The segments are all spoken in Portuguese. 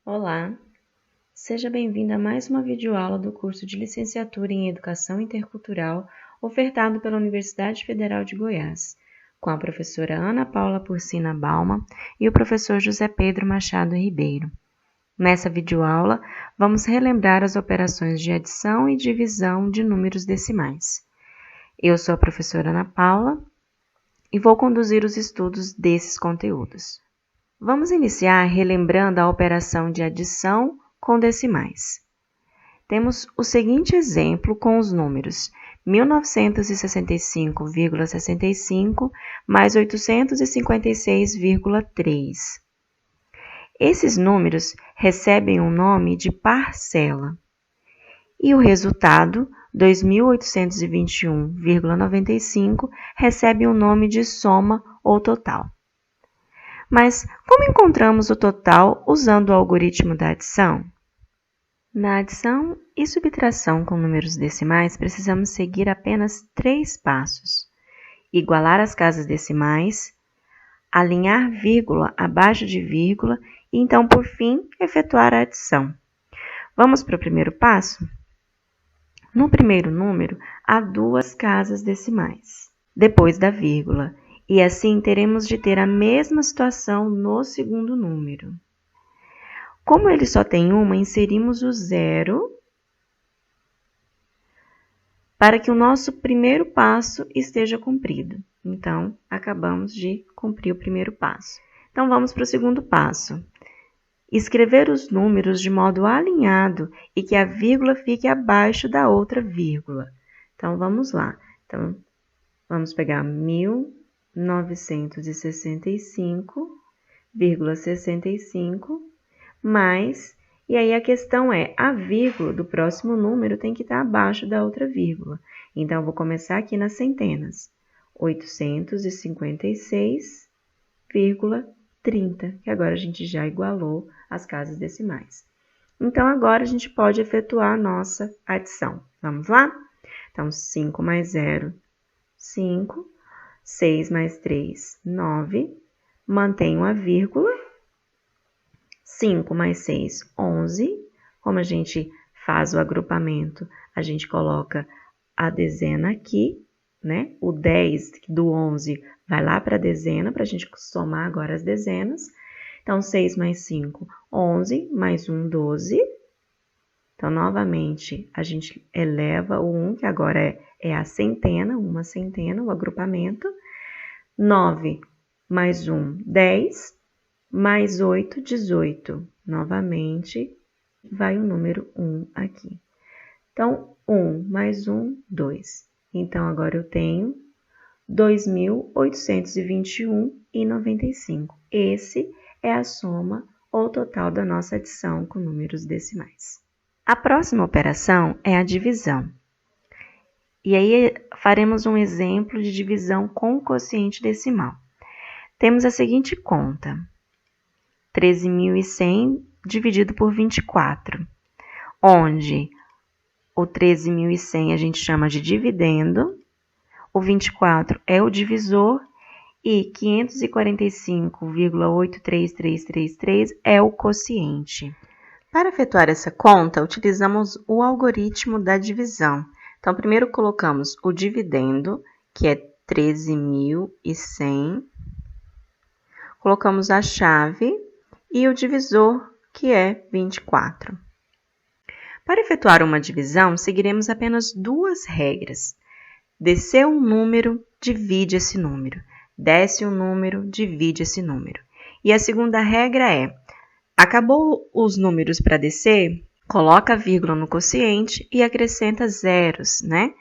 Olá, seja bem-vindo a mais uma videoaula do curso de Licenciatura em Educação Intercultural ofertado pela Universidade Federal de Goiás, com a professora Ana Paula Porcina Balma e o professor José Pedro Machado Ribeiro. Nessa videoaula, vamos relembrar as operações de adição e divisão de números decimais. Eu sou a professora Ana Paula e vou conduzir os estudos desses conteúdos. Vamos iniciar relembrando a operação de adição com decimais. Temos o seguinte exemplo com os números 1965,65 mais 856,3. Esses números recebem o nome de parcela. E o resultado, 2.821,95, recebe o nome de soma ou total. Mas como encontramos o total usando o algoritmo da adição? Na adição e subtração com números decimais, precisamos seguir apenas 3 passos. Igualar as casas decimais, alinhar vírgula abaixo de vírgula e então, por fim, efetuar a adição. Vamos para o primeiro passo? No primeiro número, há 2 casas decimais, depois da vírgula, e assim teremos de ter a mesma situação no segundo número. Como ele só tem uma, inserimos o 0 para que o nosso primeiro passo esteja cumprido. Então, acabamos de cumprir o primeiro passo. Então, vamos para o segundo passo. Escrever os números de modo alinhado e que a vírgula fique abaixo da outra vírgula. Então, vamos lá. Então, vamos pegar 1965,65 mais, e aí a questão é, a vírgula do próximo número tem que estar abaixo da outra vírgula. Então, eu vou começar aqui nas centenas. 856,30, que agora a gente já igualou as casas decimais. Então, agora a gente pode efetuar a nossa adição. Vamos lá? Então, 5 mais 0, 5. 6 mais 3, 9. Mantenho a vírgula. 5 mais 6, 11. Como a gente faz o agrupamento, a gente coloca a dezena aqui, né? O 10 do 11 vai lá para a dezena, para a gente somar agora as dezenas. Então, 6 mais 5, 11, mais 1, 12. Então, novamente, a gente eleva o 1, que agora é a centena, uma centena, o agrupamento. 9 mais 1, 10, mais 8, 18. Novamente, vai o número 1 aqui. Então, 1 mais 1, 2. Então, agora eu tenho 2.821,95. Esse é a soma ou total da nossa adição com números decimais. A próxima operação é a divisão. E aí, faremos um exemplo de divisão com quociente decimal. Temos a seguinte conta. 13.100 dividido por 24, onde o 13.100 a gente chama de dividendo, o 24 é o divisor e 545,83333 é o quociente. Para efetuar essa conta, utilizamos o algoritmo da divisão. Então, primeiro colocamos o dividendo, que é 13.100, colocamos a chave e o divisor, que é 24. Para efetuar uma divisão, seguiremos apenas 2 regras. Desceu um número, divide esse número. Desce um número, divide esse número. E a segunda regra é, acabou os números para descer, coloca a vírgula no quociente e acrescenta zeros, né?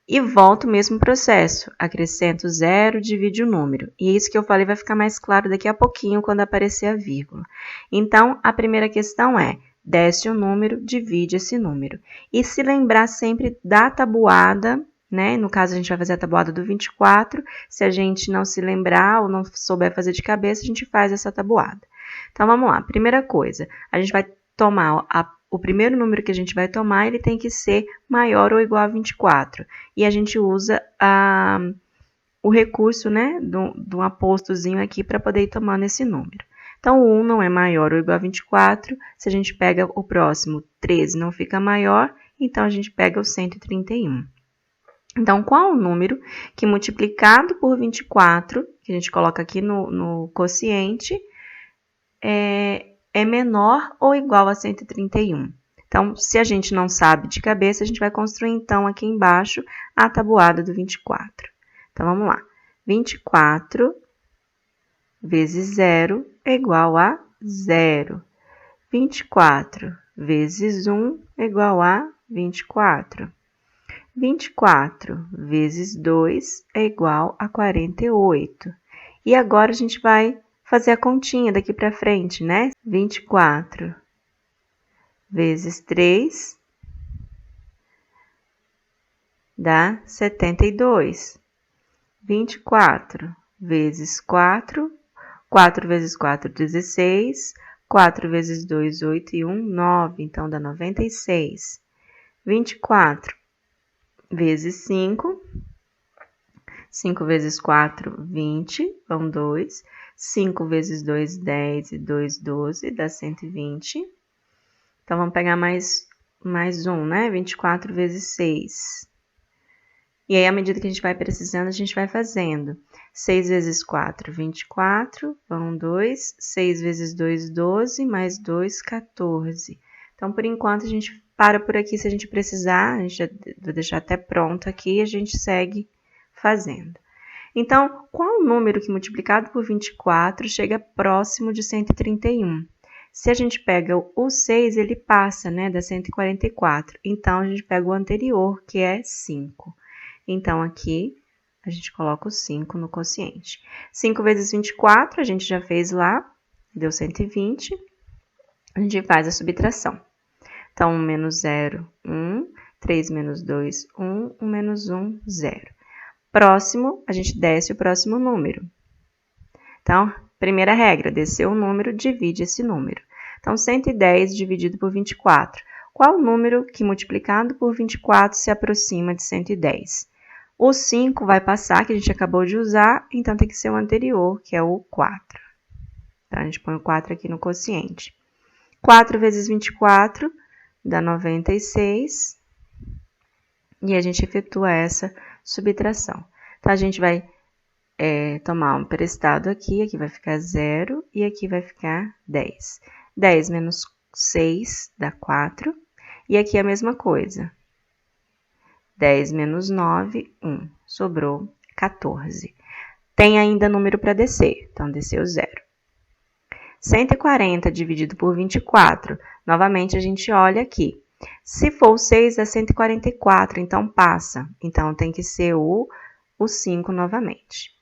E volta o mesmo processo, acrescento 0, divide o número. E isso que eu falei vai ficar mais claro daqui a pouquinho quando aparecer a vírgula. Então, a primeira questão é, desce o número, divide esse número. E se lembrar sempre da tabuada, né? No caso, a gente vai fazer a tabuada do 24. Se a gente não se lembrar ou não souber fazer de cabeça, a gente faz essa tabuada. Então, vamos lá. Primeira coisa, a gente vai tomar o primeiro número que a gente vai tomar, ele tem que ser maior ou igual a 24. E a gente usa o recurso, né, de um apostozinho aqui para poder ir tomando esse número. Então, o 1 não é maior ou igual a 24. Se a gente pega o próximo, 13 não fica maior, então a gente pega o 131. Então, qual o número que multiplicado por 24, que a gente coloca aqui no quociente, é menor ou igual a 131? Então, se a gente não sabe de cabeça, a gente vai construir, então, aqui embaixo, a tabuada do 24. Então, vamos lá. 24 vezes 0 é igual a 0. 24 vezes 1 é igual a 24. 24 vezes 2 é igual a 48. E agora a gente vai fazer a continha daqui para frente, né? 24 vezes 3 dá 72. 24 vezes 4, 4 vezes 4, 16. 4 vezes 2, 8 e 1, 9. Então, dá 96. 24 vezes 5. 5 vezes 4, 20. Vão 2. 5 vezes 2, 10. E 2, 12. Dá 120. Então, vamos pegar mais um, né? 24 vezes 6. E aí, à medida que a gente vai precisando, a gente vai fazendo. 6 vezes 4, 24, vão 2. 6 vezes 2, 12, mais 2, 14. Então, por enquanto, a gente para por aqui. Se a gente precisar, a gente vai deixar até pronto aqui e a gente segue fazendo. Então, qual o número que multiplicado por 24 chega próximo de 131? Se a gente pega o 6, ele passa, né, da 144. Então, a gente pega o anterior, que é 5. Então, aqui, a gente coloca o 5 no quociente. 5 vezes 24, a gente já fez lá, deu 120. A gente faz a subtração. Então, 1 menos 0, 1. 3 menos 2, 1. 1 menos 1, 0. Próximo, a gente desce o próximo número. Então, primeira regra, desceu o número, divide esse número. Então, 110 dividido por 24. Qual o número que multiplicado por 24 se aproxima de 110? O 5 vai passar, que a gente acabou de usar, então tem que ser o anterior, que é o 4. Então, a gente põe o 4 aqui no quociente. 4 vezes 24 dá 96. E a gente efetua essa subtração. Então, a gente vai tomar um emprestado aqui vai ficar 0 e aqui vai ficar 10. 10 menos 6 dá 4. E aqui a mesma coisa. 10 menos 9, 1. Sobrou 14. Tem ainda número para descer, então desceu 0. 140 dividido por 24. Novamente, a gente olha aqui. Se for o 6, é 144, então passa. Então, tem que ser o 5 novamente.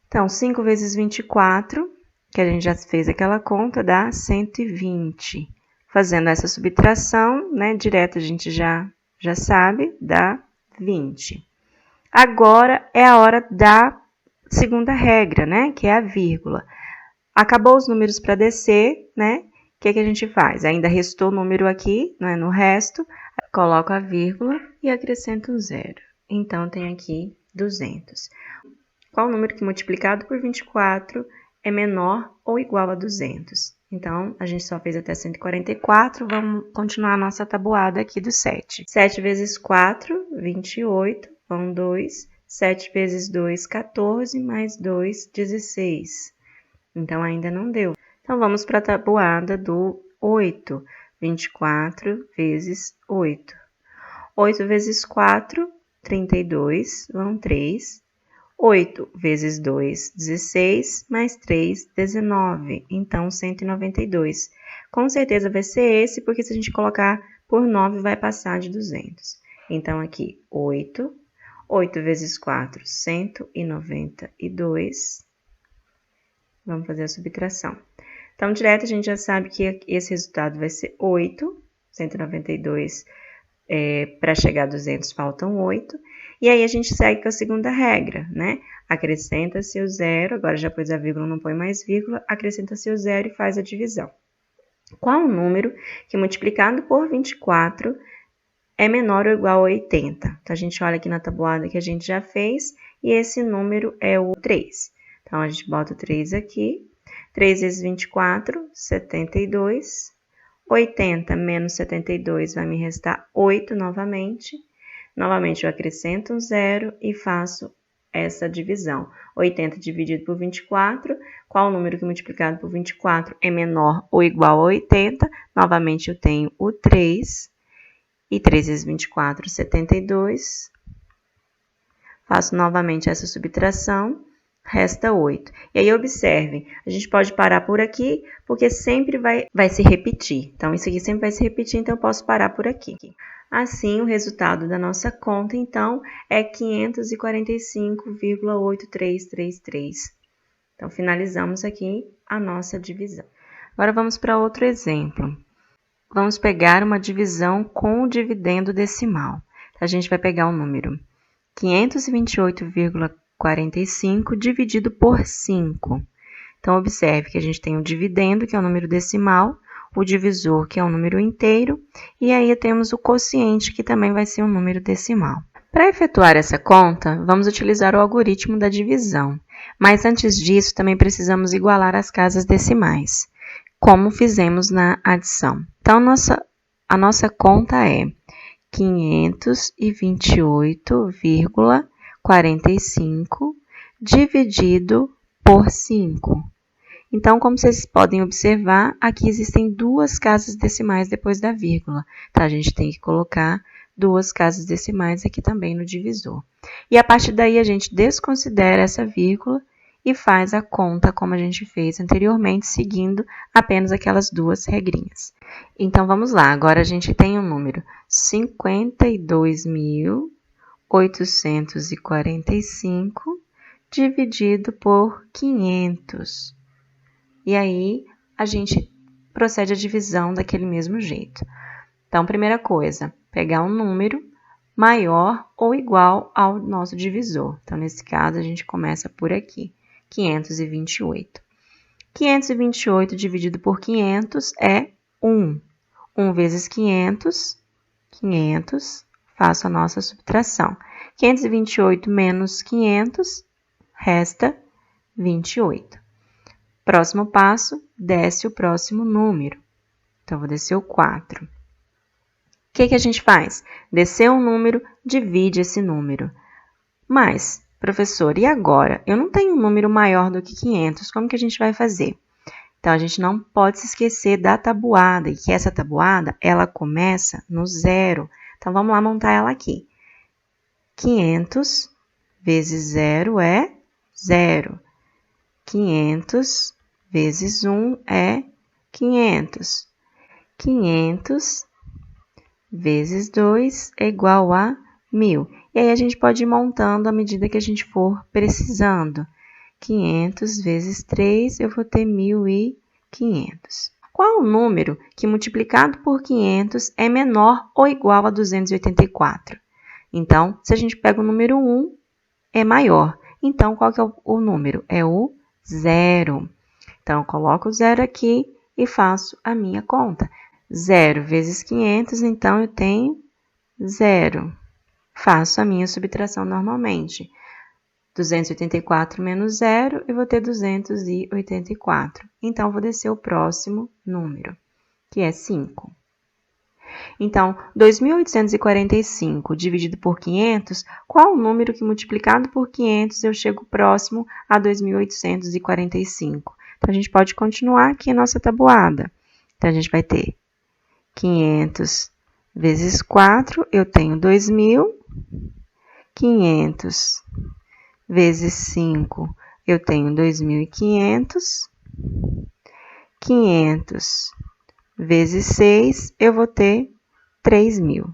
Então, 5 vezes 24, que a gente já fez aquela conta, dá 120. Fazendo essa subtração, né, direto a gente já sabe, dá 20. Agora é a hora da segunda regra, né, que é a vírgula. Acabou os números para descer, né, o que a gente faz? Ainda restou número aqui, né, no resto, coloco a vírgula e acrescento um 0. Então, tem aqui 200. Qual o número que multiplicado por 24 é menor ou igual a 200? Então, a gente só fez até 144, vamos continuar a nossa tabuada aqui do 7. 7 vezes 4, 28, vão 2. 7 vezes 2, 14, mais 2, 16. Então, ainda não deu. Então, vamos para a tabuada do 8. 24 vezes 8. 8 vezes 4, 32, vão 3. 8 vezes 2, 16, mais 3, 19. Então, 192. Com certeza vai ser esse, porque se a gente colocar por 9, vai passar de 200. Então, aqui, 8. 8 vezes 4, 192. Vamos fazer a subtração. Então, direto, a gente já sabe que esse resultado vai ser 8. 192, para chegar a 200, faltam 8. E aí, a gente segue com a segunda regra, né? Acrescenta-se o 0, agora já pôs a vírgula, não põe mais vírgula, acrescenta-se o 0 e faz a divisão. Qual o número que multiplicado por 24 é menor ou igual a 80? Então, a gente olha aqui na tabuada que a gente já fez, e esse número é o 3. Então, a gente bota o 3 aqui. 3 vezes 24, 72. 80 menos 72 vai me restar 8 novamente. Novamente, eu acrescento um 0 e faço essa divisão. 80 dividido por 24, qual o número que multiplicado por 24 é menor ou igual a 80? Novamente, eu tenho o 3. E 3 vezes 24, 72. Faço novamente essa subtração, resta 8. E aí, observe, a gente pode parar por aqui, porque sempre vai se repetir. Então, isso aqui sempre vai se repetir, então eu posso parar por aqui. Assim, o resultado da nossa conta, então, é 545,8333. Então, finalizamos aqui a nossa divisão. Agora, vamos para outro exemplo. Vamos pegar uma divisão com o dividendo decimal. A gente vai pegar o número 528,45 dividido por 5. Então, observe que a gente tem o dividendo, que é o número decimal, o divisor, que é um número inteiro, e aí temos o quociente, que também vai ser um número decimal. Para efetuar essa conta, vamos utilizar o algoritmo da divisão, mas antes disso, também precisamos igualar as casas decimais, como fizemos na adição. Então, a nossa conta é 528,45 dividido por 5. Então, como vocês podem observar, aqui existem duas casas decimais depois da vírgula. Então, a gente tem que colocar duas casas decimais aqui também no divisor. E a partir daí, a gente desconsidera essa vírgula e faz a conta como a gente fez anteriormente, seguindo apenas aquelas duas regrinhas. Então, vamos lá. Agora, a gente tem o número 52.845 dividido por 500. E aí, a gente procede a divisão daquele mesmo jeito. Então, primeira coisa, pegar um número maior ou igual ao nosso divisor. Então, nesse caso, a gente começa por aqui, 528. 528 dividido por 500 é 1. 1 vezes 500, 500, faço a nossa subtração. 528 menos 500, resta 28. Próximo passo, desce o próximo número. Então, vou descer o 4. O que a gente faz? Descer um número, divide esse número. Mas, professor, e agora? Eu não tenho um número maior do que 500, como que a gente vai fazer? Então, a gente não pode se esquecer da tabuada, e que essa tabuada, ela começa no 0. Então, vamos lá montar ela aqui. 500 vezes 0 é 0. 500 vezes 1 é 500. 500 vezes 2 é igual a 1.000. E aí, a gente pode ir montando à medida que a gente for precisando. 500 vezes 3, eu vou ter 1.500. Qual o número que, multiplicado por 500, é menor ou igual a 284? Então, se a gente pega o número 1, é maior. Então, qual que é o número? É o 0. Então, eu coloco o 0 aqui e faço a minha conta. 0 vezes 500, então, eu tenho 0. Faço a minha subtração normalmente. 284 menos 0, eu vou ter 284. Então, vou descer o próximo número, que é 5. Então, 2.845 dividido por 500, qual o número que multiplicado por 500 eu chego próximo a 2.845? Então, a gente pode continuar aqui a nossa tabuada. Então, a gente vai ter 500 vezes 4, eu tenho 2.000. 500 vezes 5, eu tenho 2.500. 500 vezes 6, eu vou ter 3.000.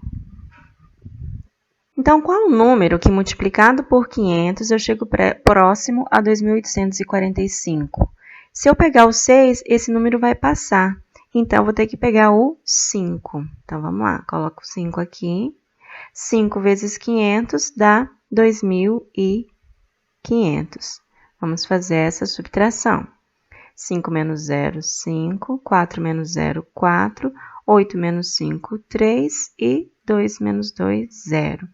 Então, qual o número que, multiplicado por 500, eu chego próximo a 2.845? Se eu pegar o 6, esse número vai passar. Então, eu vou ter que pegar o 5. Então, vamos lá. Coloco o 5 aqui. 5 vezes 500 dá 2.500. Vamos fazer essa subtração. 5 menos 0, 5. 4 menos 0, 4. 8 menos 5, 3. E 2 menos 2, 0.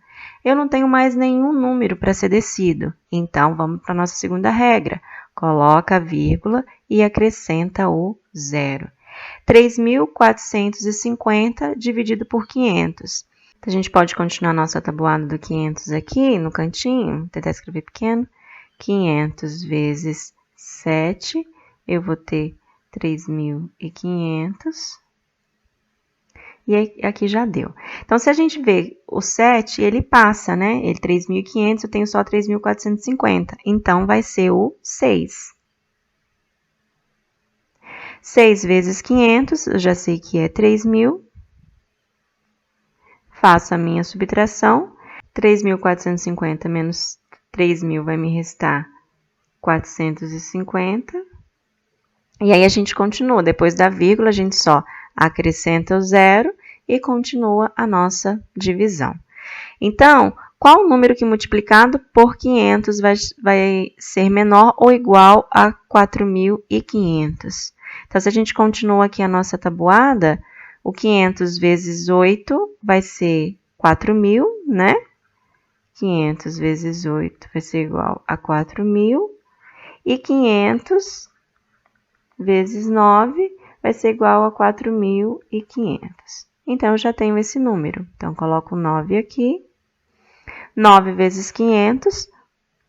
Eu não tenho mais nenhum número para ser descido. Então, vamos para a nossa segunda regra. coloca a vírgula e acrescenta o 0. 3.450 dividido por 500. Então, a gente pode continuar nossa tabuada do 500 aqui no cantinho, tentar escrever pequeno. 500 vezes 7, eu vou ter 3.500. E aqui já deu. Então, se a gente vê o 7, ele passa, né? Ele 3.500, eu tenho só 3.450. Então, vai ser o 6. 6 vezes 500, eu já sei que é 3.000. Faço a minha subtração. 3.450 menos 3.000 vai me restar 450. E aí, a gente continua. Depois da vírgula, a gente só acrescenta o 0 e continua a nossa divisão. Então, qual o número que multiplicado por 500 vai ser menor ou igual a 4.500? Então, se a gente continua aqui a nossa tabuada, o 500 vezes 8 vai ser 4.000, né? 500 vezes 8 vai ser igual a 4.000. E 500 vezes 9 vai ser igual a 4.500. Então, eu já tenho esse número. Então, coloco 9 aqui. 9 vezes 500,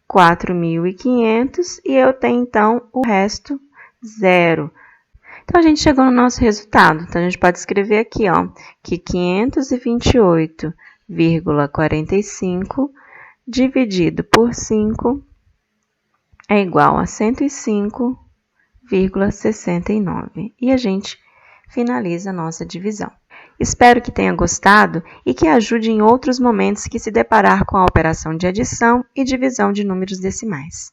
4.500. E eu tenho, então, o resto, 0. Então, a gente chegou no nosso resultado. Então, a gente pode escrever aqui, ó, que 528,45 dividido por 5 é igual a 105,69. E a gente finaliza a nossa divisão. Espero que tenha gostado e que ajude em outros momentos que se deparar com a operação de adição e divisão de números decimais.